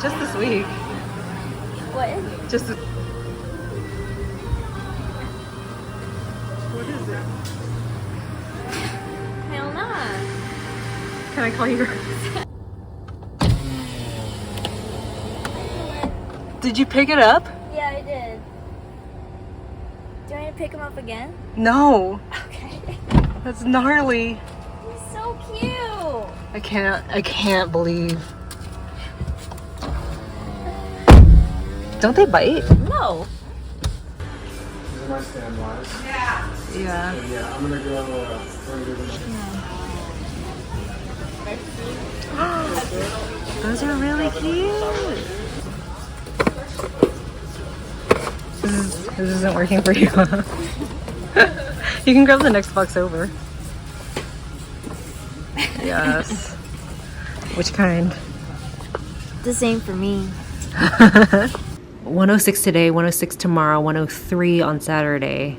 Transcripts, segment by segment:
Just this week. What? Just this. What is it? Hell nah. Can I call you? Did you pick it up? Yeah, I did. Do you want me to pick him up again? No. Okay. That's gnarly. He's so cute. I can't believe. Don't they bite? No. These are my standbys. Yeah. So yeah, I'm gonna go Those are really cute. This isn't working for you. You can grab the next box over. Yes. Which kind? The same for me. 106 today, 106 tomorrow, 103 on Saturday,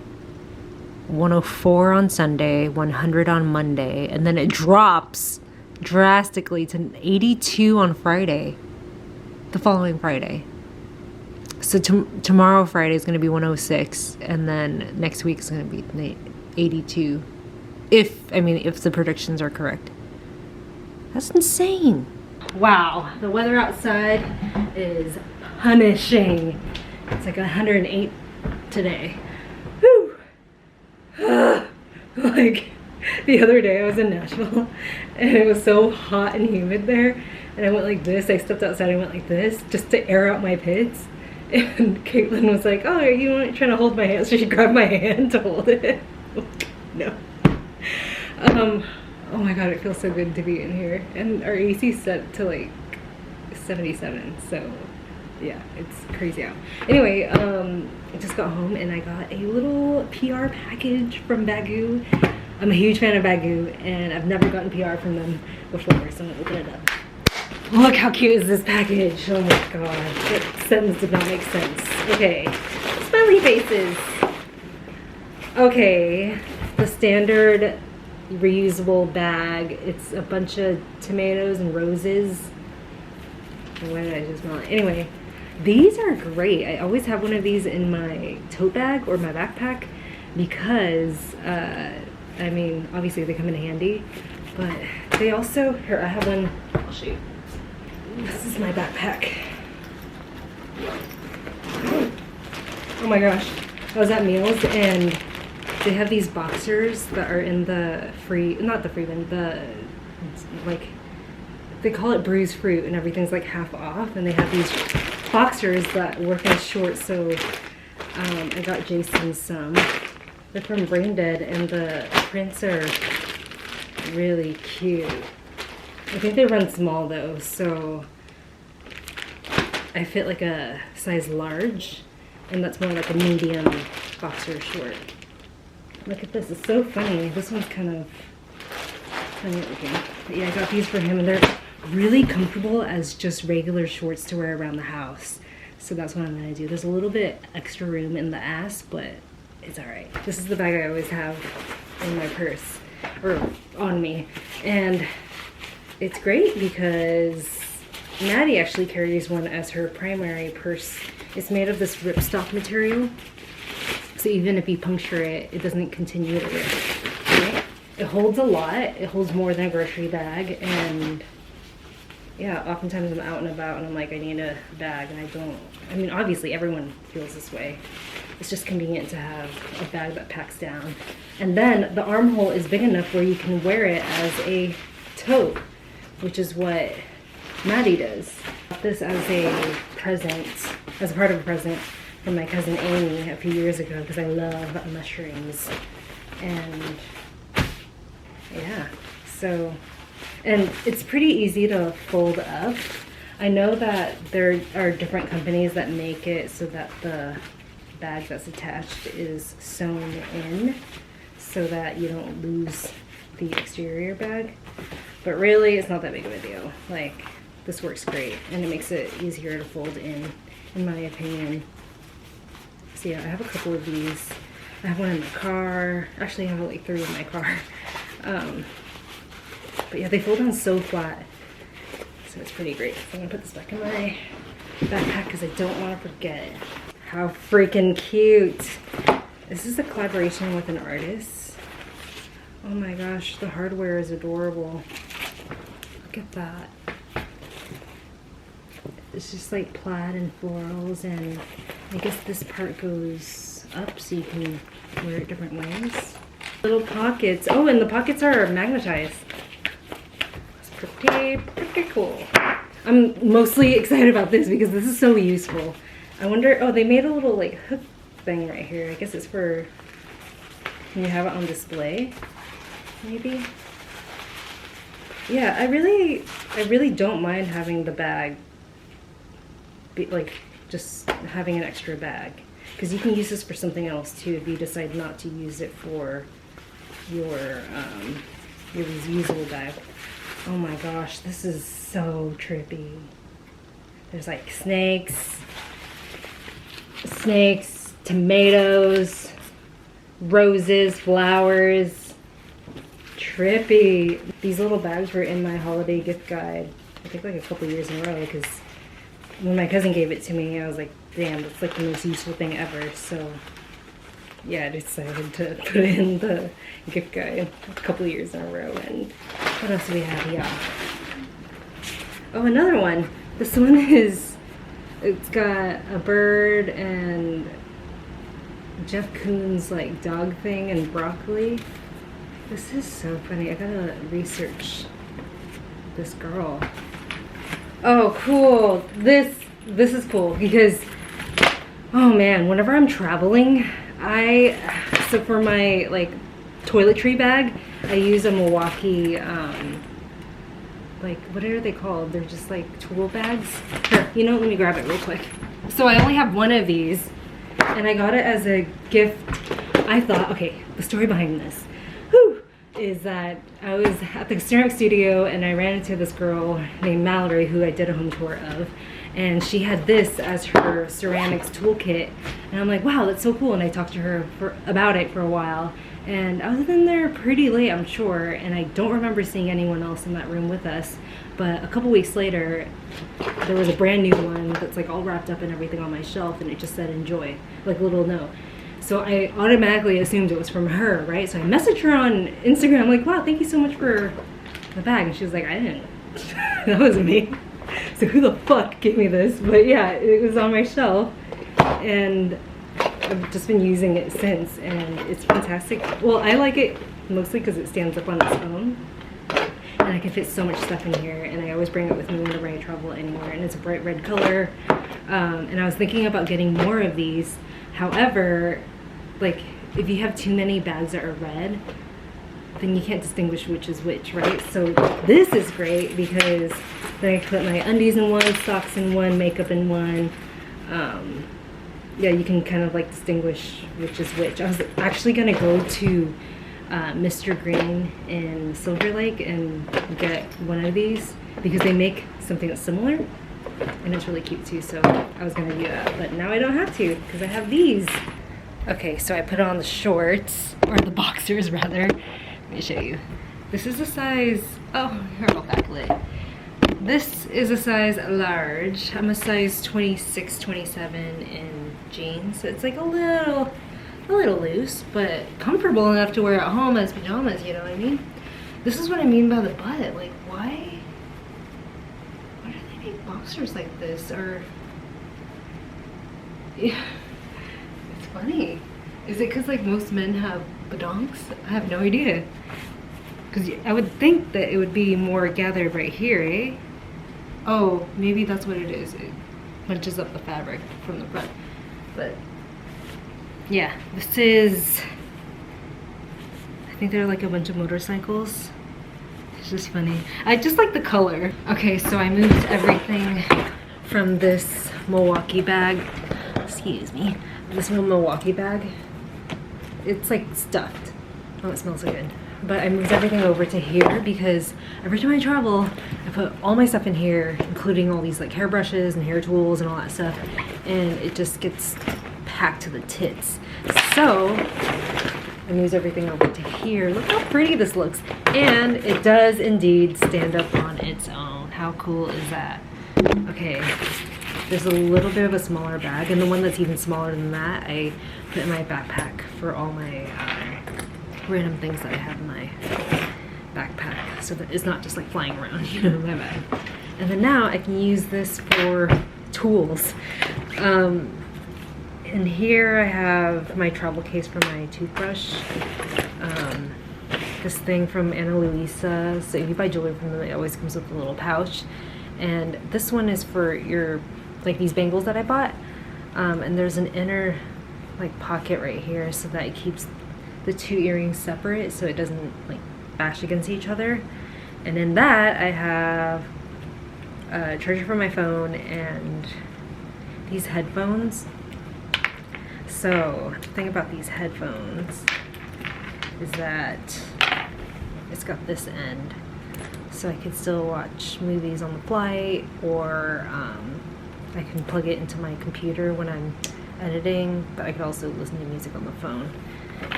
104 on Sunday, 100 on Monday, and then it drops drastically to 82 on Friday, the following Friday. So tomorrow Friday is going to be 106, and then next week is going to be 82. If the predictions are correct. That's insane. Wow, the weather outside is punishing. It's like 108 today. Whew. Like the other day I was in Nashville and it was so hot and humid there, and I went like this. I stepped outside and went like this just to air out my pits. And Caitlin was like, "Oh, are you trying to hold my hand?" So she grabbed my hand to hold it. No. Oh my god, it feels so good to be in here. And our AC set to like 77, so yeah, it's crazy out. Anyway, I just got home and I got a little PR package from Baggu. I'm a huge fan of Baggu and I've never gotten PR from them before, so I'm gonna open it up. Look how cute is this package. Oh my god, that sentence did not make sense. Okay, smiley faces. Okay, the standard reusable bag. It's a bunch of tomatoes and roses. Why did I just smell it? Anyway, these are great. I always have one of these in my tote bag or my backpack because, I mean, obviously they come in handy, but they also, here, I have one, I'll show you. This is my backpack. Oh my gosh. I was at Meals and they have these boxers that are in the free, not the free bin, the, like, they call it bruised fruit and everything's like half off, and they have these boxers that work as shorts, so I got Jason some. They're from Brain Dead and the prints are really cute. I think they run small though, so I fit like a size large, and that's more like a medium boxer short. Look at this, it's so funny. This one's kind of funny looking. But yeah, I got these for him and they're really comfortable as just regular shorts to wear around the house. So that's what I'm gonna do. There's a little bit extra room in the ass, but it's all right. This is the bag I always have in my purse, or on me. And it's great because Maddie actually carries one as her primary purse. It's made of this ripstop material. So even if you puncture it, it doesn't continue to rip, right? It holds a lot. It holds more than a grocery bag. And yeah, oftentimes I'm out and about and I'm like, I need a bag, and I don't. I mean, obviously everyone feels this way. It's just convenient to have a bag that packs down. And then the armhole is big enough where you can wear it as a tote, which is what Maddie does. I got this as a present, as a part of a present from my cousin Amy a few years ago because I love mushrooms. And yeah, so, and it's pretty easy to fold up. I know that there are different companies that make it so that the bag that's attached is sewn in so that you don't lose the exterior bag. But really, it's not that big of a deal. Like, this works great and it makes it easier to fold in my opinion. So yeah, I have a couple of these. I have one in my car. Actually, I have like 3 in my car. But yeah, they fold down so flat. So it's pretty great. So I'm gonna put this back in my backpack because I don't want to forget. How freaking cute. This is a collaboration with an artist. Oh my gosh, the hardware is adorable. Look at that. It's just like plaid and florals, and I guess this part goes up so you can wear it different ways. Little pockets. Oh, and the pockets are magnetized. It's pretty cool. I'm mostly excited about this because this is so useful. I wonder, oh, they made a little like hook thing right here. I guess it's for, can you have it on display? Maybe? Yeah, I really don't mind having the bag be like just having an extra bag, because you can use this for something else too if you decide not to use it for your reusable bag. Oh my gosh, this is so trippy. There's like snakes, tomatoes, roses, flowers. Trippy. These little bags were in my holiday gift guide, I think like a couple years in a row, because when my cousin gave it to me, I was like, damn, that's like the most useful thing ever. So yeah, I decided to put it in the gift guide a couple years in a row. And what else do we have here? Oh, another one. This one is, it's got a bird and Jeff Koons like dog thing and broccoli. This is so funny. I gotta research this girl. Oh, cool. This is cool because, oh man, whenever I'm traveling, so for my like toiletry bag, I use a Milwaukee, like, what are they called? They're just like tool bags. Here, you know, let me grab it real quick. So I only have one of these, and I got it as a gift. I thought, okay, the story behind this is that I was at the ceramic studio and I ran into this girl named Mallory who I did a home tour of, and she had this as her ceramics toolkit, and I'm like, wow, that's so cool. And I talked to her about it for a while, and I was in there pretty late, I'm sure, and I don't remember seeing anyone else in that room with us. But a couple weeks later, there was a brand new one that's like all wrapped up and everything on my shelf, and it just said enjoy, like a little note. So I automatically assumed it was from her, right? So I messaged her on Instagram, like, wow, thank you so much for the bag. And she was like, I didn't. That wasn't me. So who the fuck gave me this? But yeah, it was on my shelf, and I've just been using it since, and it's fantastic. Well, I like it mostly because it stands up on its own, and I can fit so much stuff in here, and I always bring it with me whenever I travel anywhere, and it's a bright red color. And I was thinking about getting more of these. However, like, if you have too many bags that are red, then you can't distinguish which is which, right? So this is great because then I can put my undies in one, socks in one, makeup in one. Yeah, you can kind of like distinguish which is which. I was actually gonna go to Mr. Green in Silver Lake and get one of these because they make something that's similar, and it's really cute too. So I was gonna do that, but now I don't have to because I have these. Okay, so I put on the shorts, or the boxers rather. Let me show you. This is a size, oh, here, I'll backlit. This is a size large. I'm a size 26, 27 in jeans. So it's like a little loose, but comfortable enough to wear at home as pajamas, you know what I mean? This is what I mean by the butt. Like, why do they make boxers like this? Or, yeah. Funny. Is it because like most men have badonks? I have no idea. Because I would think that it would be more gathered right here, eh? Oh, maybe that's what it is. It punches up the fabric from the front. But yeah, this is, I think they're like a bunch of motorcycles. It's just funny. I just like the color. Okay, so I moved everything from this Milwaukee bag. Excuse me. This little Milwaukee bag. It's like stuffed. Oh, it smells so good. But I moved everything over to here because every time I travel, I put all my stuff in here, including all these like hairbrushes and hair tools and all that stuff, and it just gets packed to the tits. So I moved everything over to here. Look how pretty this looks. And it does indeed stand up on its own. How cool is that? Okay, there's a little bit of a smaller bag, and the one that's even smaller than that I put in my backpack for all my random things that I have in my backpack, so that it's not just like flying around, you know, my bag. And then now I can use this for tools. And here I have my travel case for my toothbrush. This thing from Ana Luisa. So if you buy jewelry from them, it always comes with a little pouch. And this one is for your, like these bangles that I bought. And there's an inner like pocket right here so that it keeps the two earrings separate so it doesn't like bash against each other. And in that I have a charger for my phone and these headphones. So the thing about these headphones is that it's got this end, so I could still watch movies on the flight, or I can plug it into my computer when I'm editing, but I could also listen to music on the phone.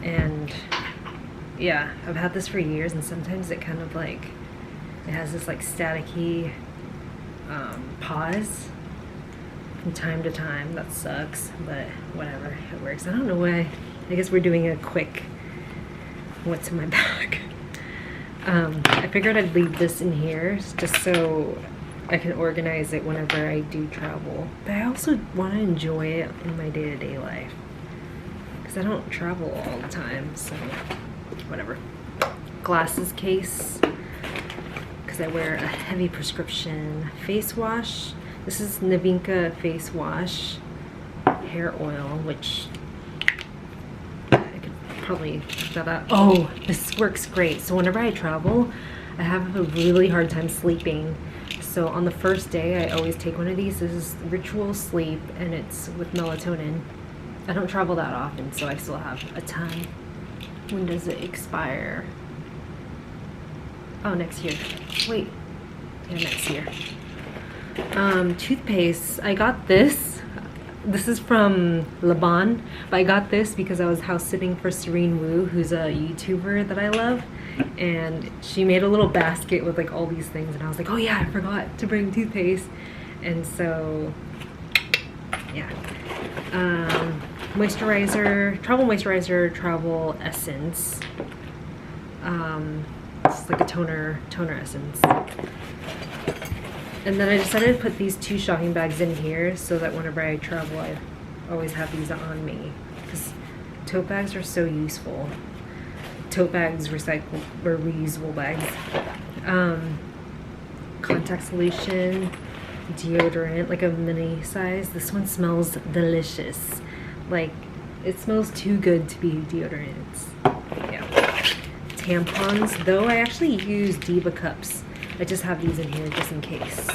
And yeah, I've had this for years, and sometimes it kind of like, it has this like staticky pause from time to time. That sucks, but whatever, it works. I don't know why. I guess we're doing a quick what's in my bag. I figured I'd leave this in here just so I can organize it whenever I do travel. But I also want to enjoy it in my day-to-day life, because I don't travel all the time, so whatever. Glasses case, because I wear a heavy prescription. Face wash. This is Navinka face wash. Hair oil, which probably shut up. Oh, this works great. So whenever I travel, I have a really hard time sleeping. So on the first day, I always take one of these. This is Ritual Sleep, and it's with melatonin. I don't travel that often, so I still have a ton. When does it expire? Oh, next year. Wait. Yeah, next year. Toothpaste. I got this. This is from Laban, but I got this because I was house sitting for Serene Wu, who's a YouTuber that I love, and she made a little basket with like all these things, and I was like, oh yeah, I forgot to bring toothpaste. And so yeah, moisturizer, travel essence. It's like a toner essence. And then I decided to put these two shopping bags in here so that whenever I travel, I always have these on me, because tote bags are so useful. Tote bags, recyclable or reusable bags. Contact solution, deodorant, like a mini size. This one smells delicious. Like, it smells too good to be deodorant. Yeah. Tampons, though I actually use Diva cups. I just have these in here just in case.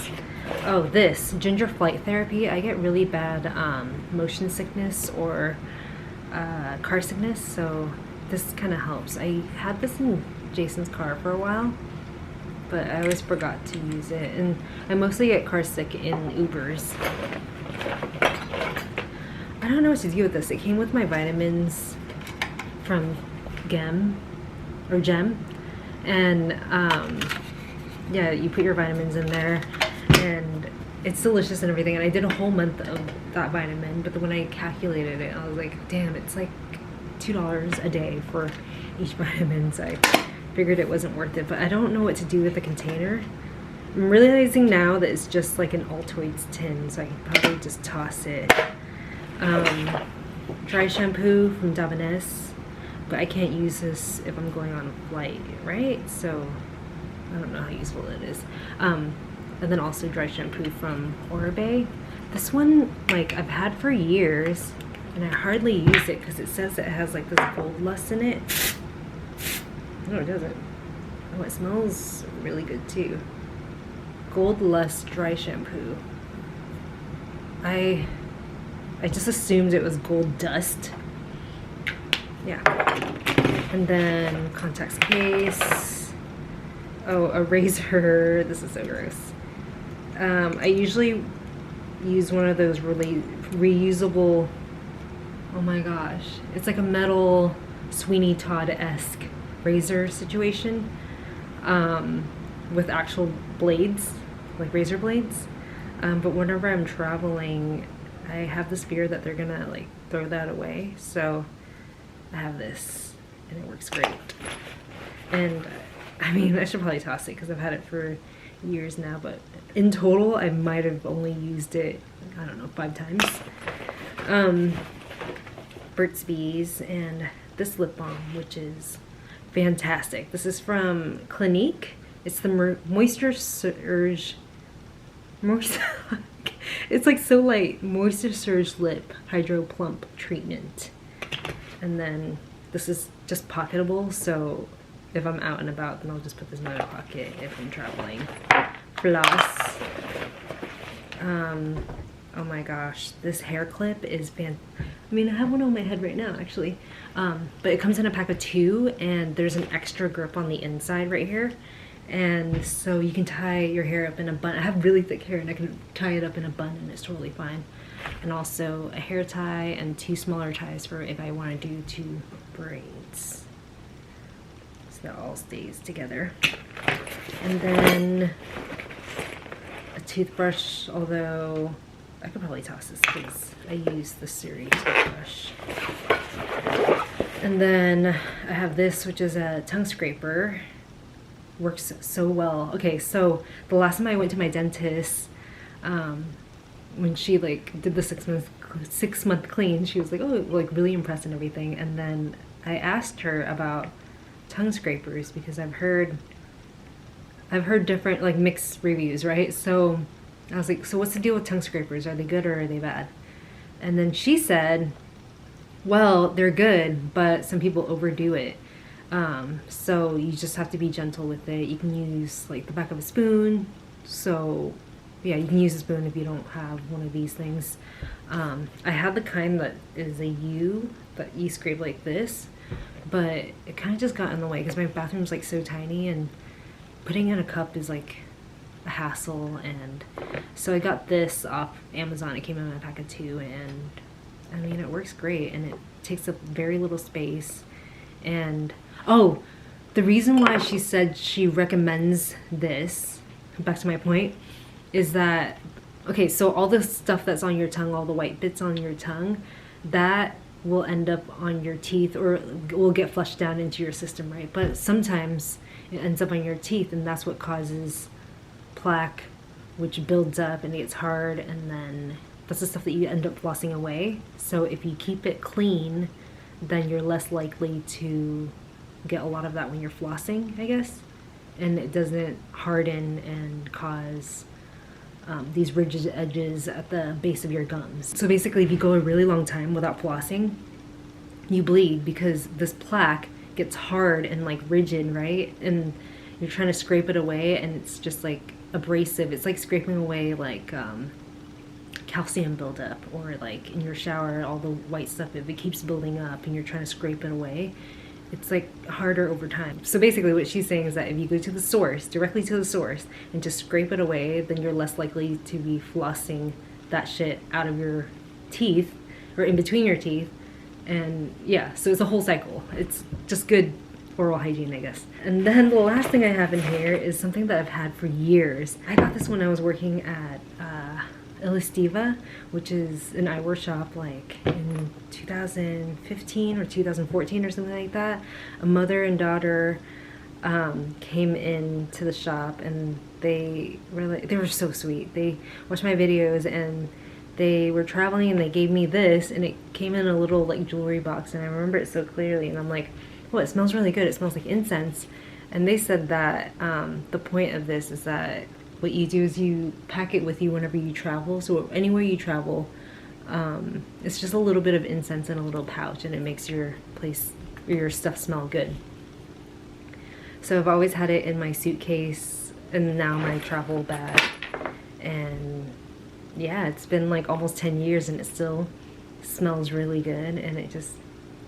Oh, this ginger flight therapy. I get really bad motion sickness or car sickness, so this kind of helps. I had this in Jason's car for a while, but I always forgot to use it, and I mostly get car sick in Ubers. I don't know what to do with this. It came with my vitamins from Gem, and yeah, you put your vitamins in there, and it's delicious and everything. And I did a whole month of that vitamin, but when I calculated it, I was like, damn, it's like $2 a day for each vitamin. So I figured it wasn't worth it, but I don't know what to do with the container. I'm realizing now that it's just like an Altoids tin, so I could probably just toss it. Dry shampoo from Davines, but I can't use this if I'm going on a flight, right? So I don't know how useful it is. And then also dry shampoo from Oribe. This one, like, I've had for years, and I hardly use it because it says it has like this gold lust in it. No, it doesn't. Oh, it smells really good too. Gold Lust dry shampoo. I just assumed it was gold dust. Yeah. And then contacts case. Oh, a razor. This is so gross. I usually use one of those really reusable, oh my gosh, it's like a metal Sweeney Todd-esque razor situation, with actual blades like razor blades. But whenever I'm traveling, I have this fear that they're gonna like throw that away. So I have this and it works great. And I mean, I should probably toss it because I've had it for years now, but in total I might have only used it, I don't know, 5 times. Burt's Bees, and this lip balm, which is fantastic. This is from Clinique. It's the Moisture Surge. It's like so light. Moisture Surge Lip Hydro Plump Treatment. And then this is just pocketable, so if I'm out and about, then I'll just put this in my pocket if I'm traveling. Floss. Oh my gosh, this hair clip is I mean, I have one on my head right now, actually. But it comes in a pack of 2, and there's an extra grip on the inside right here. And so you can tie your hair up in a bun. I have really thick hair, and I can tie it up in a bun, and it's totally fine. And also a hair tie and 2 smaller ties for if I want to do 2 braids. So that all stays together. And then a toothbrush, although I could probably toss this because I use the Siri toothbrush. And then I have this, which is a tongue scraper. Works so well. Okay, so the last time I went to my dentist, when she like did the 6 month clean, she was like, oh, like really impressed and everything. And then I asked her about tongue scrapers because I've heard different like mixed reviews, right? So I was like, so what's the deal with tongue scrapers? Are they good or are they bad? And then she said, well, they're good, but some people overdo it. So you just have to be gentle with it. You can use like the back of a spoon. So yeah, you can use a spoon if you don't have one of these things. I have the kind that is a U that you scrape like this, but it kind of just got in the way because my bathroom's like so tiny and putting in a cup is like a hassle. And so I got this off Amazon. It came in a pack of 2, and I mean, it works great, and it takes up very little space. And oh, the reason why she said she recommends this, back to my point, is that, okay, so all the stuff that's on your tongue, all the white bits on your tongue, that will end up on your teeth or will get flushed down into your system, right? But sometimes it ends up on your teeth, and that's what causes plaque, which builds up and it gets hard, and then that's the stuff that you end up flossing away. So if you keep it clean, then you're less likely to get a lot of that when you're flossing, I guess. And it doesn't harden and cause these rigid edges at the base of your gums. So basically, if you go a really long time without flossing, you bleed because this plaque gets hard and like rigid, right? And you're trying to scrape it away, and it's just like abrasive. It's like scraping away like calcium buildup, or like in your shower, all the white stuff, if it keeps building up and you're trying to scrape it away, it's like harder over time. So basically what she's saying is that if you go to the source, directly to the source, and just scrape it away, then you're less likely to be flossing that shit out of your teeth or in between your teeth. And yeah, so it's a whole cycle. It's just good oral hygiene, I guess. And then the last thing I have in here is something that I've had for years. I got this when I was working at Elastiva, which is an eyewear shop, like in 2015 or 2014 or something like that. A mother and daughter came into the shop, and they were so sweet. They watched my videos, and they were traveling, and they gave me this, and it came in a little like jewelry box, and I remember it so clearly. And I'm like, well, it smells really good. It smells like incense. And they said that the point of this is that what you do is you pack it with you whenever you travel. So anywhere you travel, it's just a little bit of incense in a little pouch, and it makes your place or your stuff smell good. So I've always had it in my suitcase and now my travel bag. And yeah, it's been like almost 10 years and it still smells really good. And it just,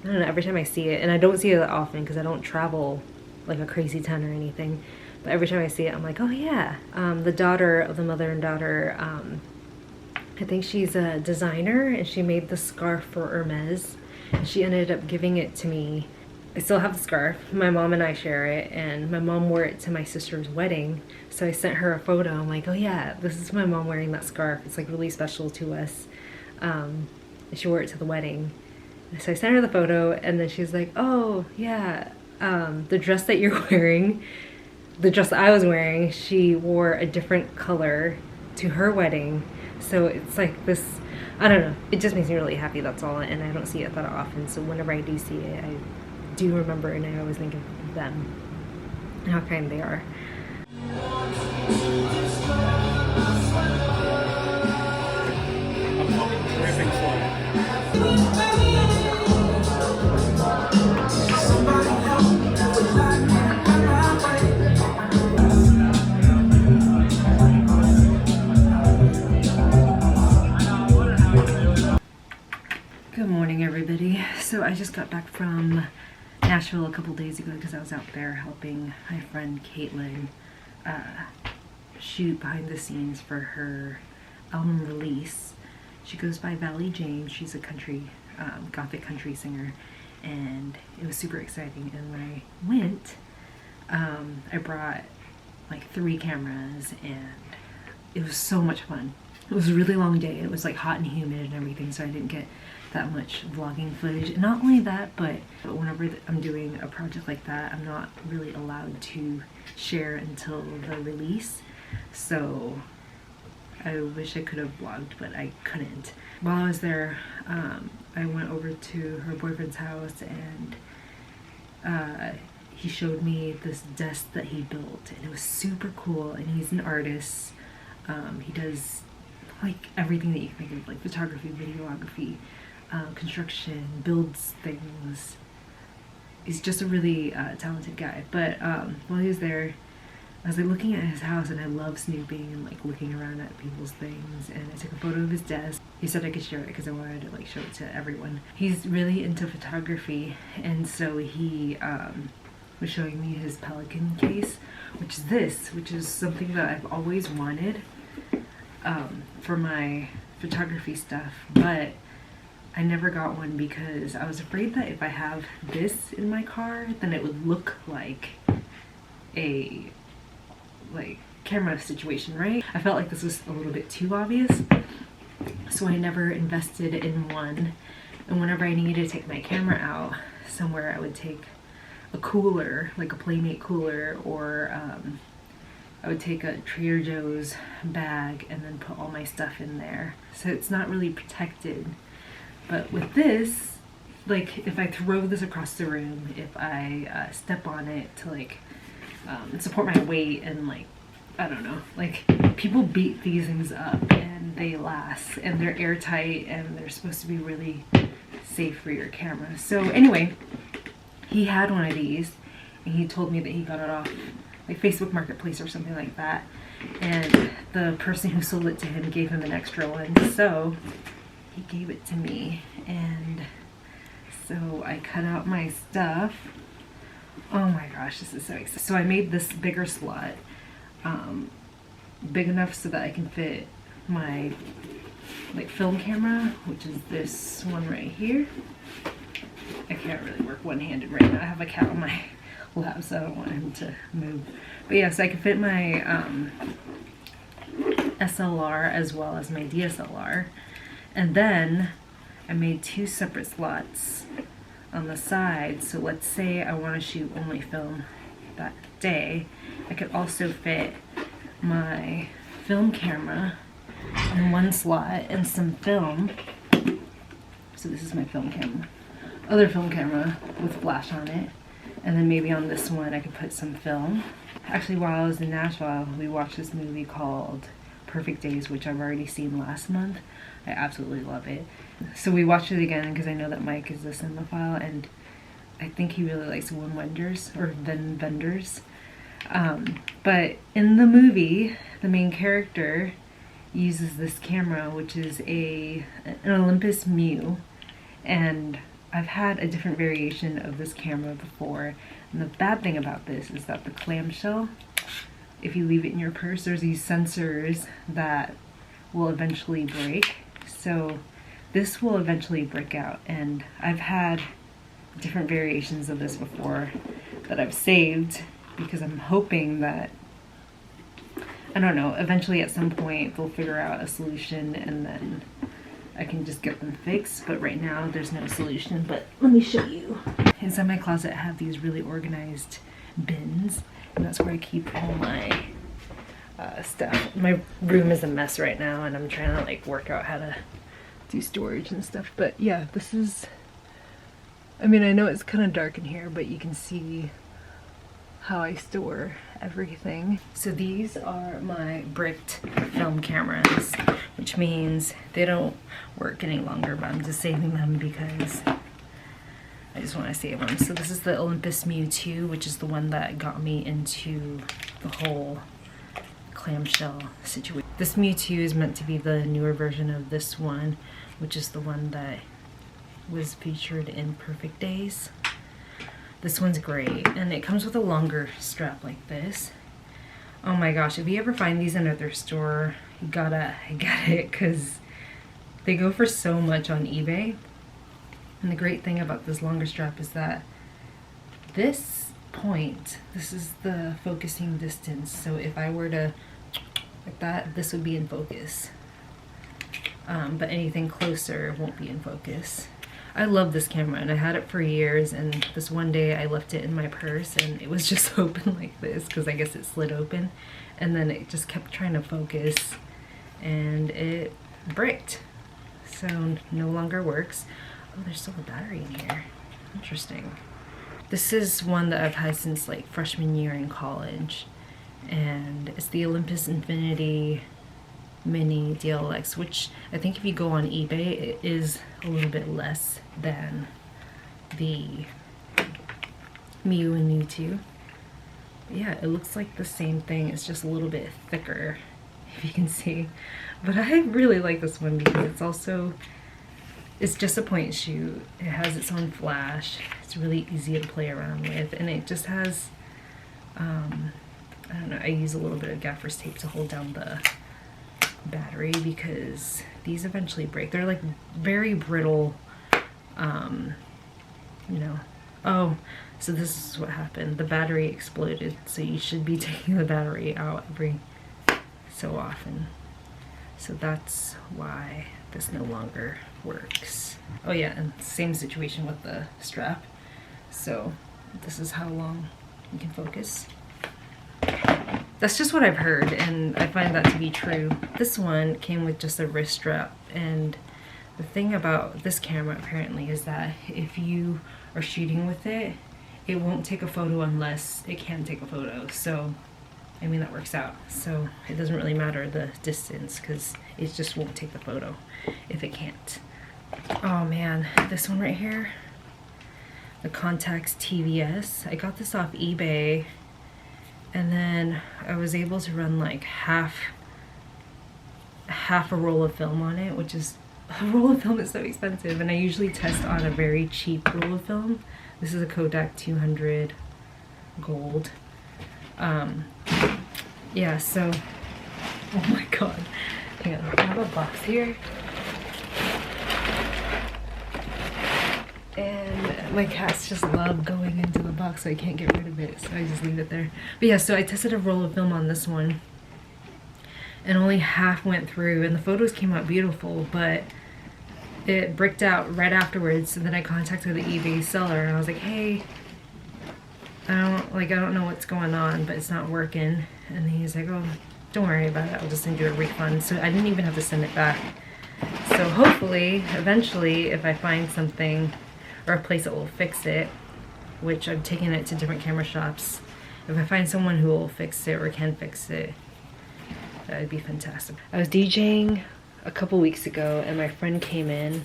I don't know, every time I see it, and I don't see it that often because I don't travel like a crazy ton or anything, but every time I see it, I'm like, oh yeah. The daughter of the mother and daughter, I think she's a designer, and she made the scarf for Hermes. And she ended up giving it to me I still have the scarf. My mom and I share it, and my mom wore it to my sister's wedding. So I sent her a photo. I'm like, oh yeah, this is my mom wearing that scarf. It's like really special to us. She wore it to the wedding. So I sent her the photo, and then she's like, oh yeah, the dress that you're wearing, the dress that I was wearing, she wore a different color to her wedding. So it's like this, I don't know, it just makes me really happy, that's all, and I don't see it that often. So whenever I do see it, I do remember, and I always think of them and how kind they are. Good morning, everybody. So I just got back from Nashville a couple days ago because I was out there helping my friend Caitlin shoot behind the scenes for her album release. She goes by Valley James. She's a country, gothic country singer, and it was super exciting. And when I went, I brought like 3 cameras, and it was so much fun. It was a really long day. It was like hot and humid and everything, so I didn't get that much vlogging footage. And not only that, but whenever I'm doing a project like that, I'm not really allowed to share until the release. So I wish I could have vlogged, but I couldn't. While I was there, I went over to her boyfriend's house, and he showed me this desk that he built, and it was super cool. And he's an artist. He does like everything that you can think of, like photography, videography, construction, builds things. He's just a really talented guy. But while he was there, I was like looking at his house, and I love snooping and like looking around at people's things, and I took a photo of his desk. He said I could share it because I wanted to like show it to everyone. He's really into photography, and so he was showing me his Pelican case, which is something that I've always wanted for my photography stuff, but I never got one because I was afraid that if I have this in my car, then it would look like a camera situation, right? I felt like this was a little bit too obvious, so I never invested in one. And whenever I needed to take my camera out somewhere, I would take a cooler, like a Playmate cooler, or I would take a Trader Joe's bag and then put all my stuff in there. So it's not really protected. But with this, like if I throw this across the room, if I step on it to like support my weight, and like, I don't know, like people beat these things up and they last, and they're airtight, and they're supposed to be really safe for your camera. So anyway, he had one of these, and he told me that he got it off like Facebook Marketplace or something like that, and the person who sold it to him gave him an extra one, so he gave it to me. And so I cut out my stuff. Oh my gosh, this is so exciting. So I made this bigger slot, big enough so that I can fit my like film camera, which is this one right here. I can't really work one-handed right now. I have a cat on my lap, so I don't want him to move. But yeah, so I can fit my SLR as well as my DSLR. And then I made 2 separate slots on the side. So let's say I want to shoot only film that day, I could also fit my film camera in one slot and some film. So this is my film camera. Other film camera with flash on it. And then maybe on this one I could put some film. Actually, while I was in Nashville, we watched this movie called Perfect Days, which I've already seen last month. I absolutely love it. So we watched it again because I know that Mike is a cinephile, and I think he really likes Wim Wenders, or Wim Wenders. But in the movie, the main character uses this camera, which is an Olympus Mu, and I've had a different variation of this camera before. And the bad thing about this is that the clamshell, if you leave it in your purse, there's these sensors that will eventually break. So this will eventually break out, and I've had different variations of this before that I've saved because I'm hoping that, I don't know, eventually at some point they'll figure out a solution and then I can just get them fixed. But right now there's no solution. But let me show you. Inside my closet I have these really organized bins, and that's where I keep all my stuff. My room is a mess right now and I'm trying to like work out how to do storage and stuff. But yeah, this is, I mean, I know it's kind of dark in here, but you can see how I store everything. So these are my bricked film cameras, which means they don't work any longer, but I'm just saving them because I just want to save them. So this is the Olympus Mew 2, which is the one that got me into the whole clamshell situation. This Mew 2 is meant to be the newer version of this one, which is the one that was featured in Perfect Days. This one's great, and it comes with a longer strap like this. Oh my gosh, if you ever find these in a thrift store, you gotta get it because they go for so much on eBay. And the great thing about this longer strap is that this point, this is the focusing distance. So if I were to like that, this would be in focus. But anything closer won't be in focus. I love this camera and I had it for years, and this one day I left it in my purse and it was just open like this because I guess it slid open, and then it just kept trying to focus and it bricked. So no longer works. Oh, there's still a battery in here. Interesting. This is one that I've had since like freshman year in college, and it's the Olympus Infinity Mini DLX, which I think if you go on eBay it is a little bit less than the Mew and Mew 2. But yeah, it looks like the same thing, it's just a little bit thicker if you can see. But I really like this one because it's also, it's just a point and shoot. It has its own flash. It's really easy to play around with, and it just has I don't know, I use a little bit of gaffer's tape to hold down the battery because these eventually break. They're like very brittle, you know. Oh, so this is what happened. The battery exploded, so you should be taking the battery out every so often. So that's why this no longer works. Oh yeah, and same situation with the strap. So this is how long you can focus. That's just what I've heard, and I find that to be true. This one came with just a wrist strap, and the thing about this camera apparently is that if you are shooting with it, it won't take a photo unless it can take a photo. So, I mean, that works out. So it doesn't really matter the distance because it just won't take the photo if it can't. Oh man, this one right here, the Contax TVS. I got this off eBay, and then I was able to run like half a roll of film on it, which is, a roll of film is so expensive, and I usually test on a very cheap roll of film. This is a Kodak 200 gold. Yeah, so, oh my god. Hang on, I have a box here. And my cats just love going into the box, so I can't get rid of it, so I just leave it there. But yeah, so I tested a roll of film on this one, and only half went through, and the photos came out beautiful, but it bricked out right afterwards. And then I contacted the eBay seller, and I was like, hey, I don't know what's going on, but it's not working. And he's like, oh, don't worry about it, I'll just send you a refund. So I didn't even have to send it back. So hopefully, eventually, if I find something or a place that will fix it, which I'm taking it to different camera shops, if I find someone who will fix it or can fix it, that would be fantastic. I was DJing a couple weeks ago, and my friend came in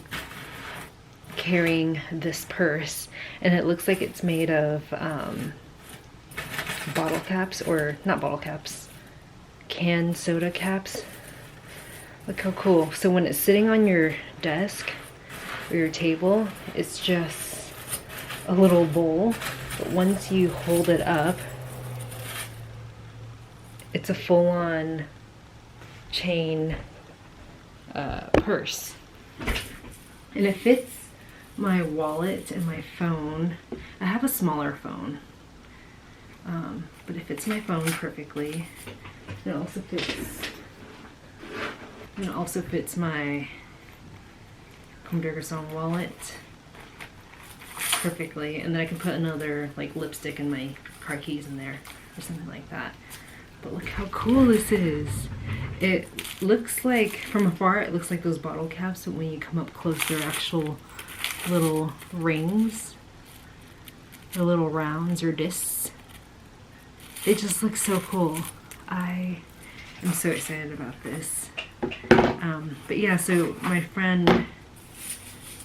carrying this purse, and it looks like it's made of bottle caps, or not bottle caps, canned soda caps. Look how cool. So when it's sitting on your desk or your table, it's just a little bowl, but once you hold it up, it's a full-on chain purse, and it fits my wallet and my phone. I have a smaller phone, but it fits my phone perfectly. It also fits my Combergerson wallet perfectly, and then I can put another like lipstick and my car keys in there or something like that. But look how cool this is. It looks like, from afar, it looks like those bottle caps, but when you come up close, they're actual little rings, or little rounds or discs. It just looks so cool. I am so excited about this. But yeah, so my friend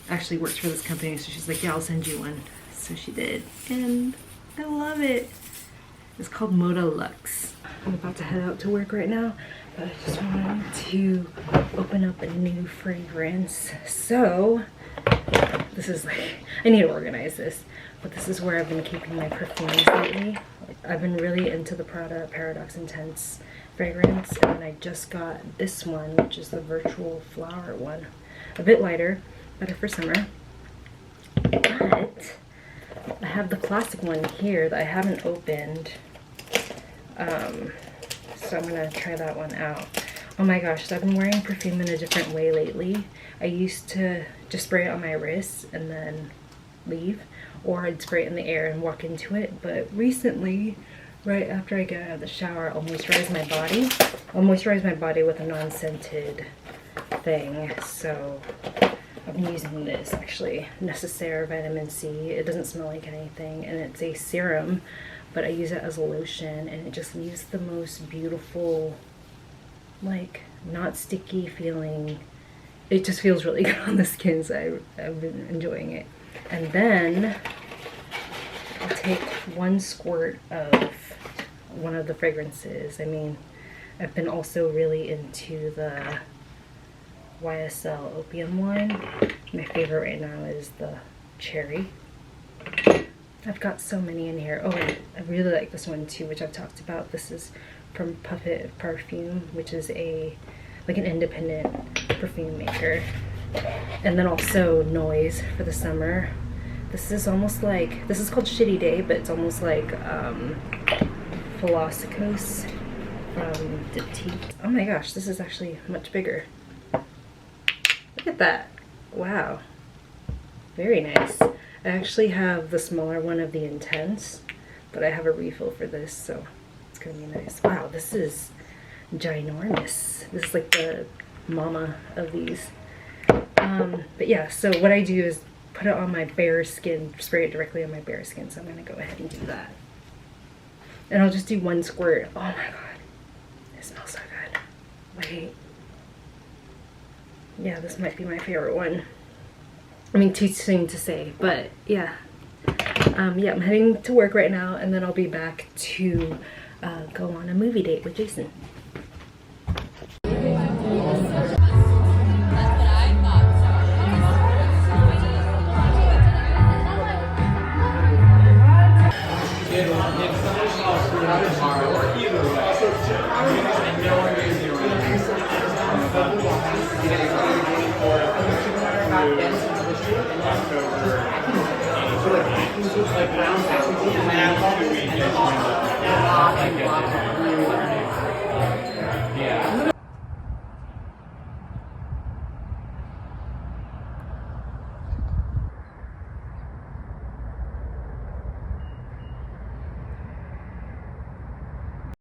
actually works for this company, so she's like, yeah, I'll send you one. So she did, and I love it. It's called Moda Luxe. I'm about to head out to work right now, but I just wanted to open up a new fragrance. So this is like, I need to organize this, but this is where I've been keeping my perfumes lately. I've been really into the Prada Paradox Intense fragrance, and I just got this one, which is the Virtual Flower one. A bit lighter, better for summer. But I have the classic one here that I haven't opened. So I'm gonna try that one out. Oh my gosh, so I've been wearing perfume in a different way lately. I used to just spray it on my wrist and then leave, or I'd spray it in the air and walk into it. But recently, right after I get out of the shower, I'll moisturize my body. I'll moisturize my body with a non-scented thing. So I've been using this, actually, Necessaire Vitamin C. It doesn't smell like anything, and it's a serum, but I use it as a lotion, and it just leaves the most beautiful, like, not sticky feeling. It just feels really good on the skin, so I've been enjoying it. And then I'll take one squirt of one of the fragrances. I mean, I've been also really into the YSL Opium one. My favorite right now is the cherry. I've got so many in here. Oh, and I really like this one too, which I've talked about. This is from Puppet Parfum, which is like an independent perfume maker. And then also Noise for the summer. This is almost like, this is called Shitty Day, but it's almost like Philosophos from Diptyque. Oh my gosh, this is actually much bigger. Look at that. Wow. Very nice. I actually have the smaller one of the Intense, but I have a refill for this, so it's gonna be nice. Wow, this is ginormous. This is like the mama of these. But yeah, so what I do is put it on my bare skin, spray it directly on my bare skin, so I'm gonna go ahead and do that. And I'll just do one squirt. Oh my god, it smells so good. Wait. Yeah, this might be my favorite one. I mean, too soon to say, but yeah. Yeah, I'm heading to work right now, and then I'll be back to go on a movie date with Jason.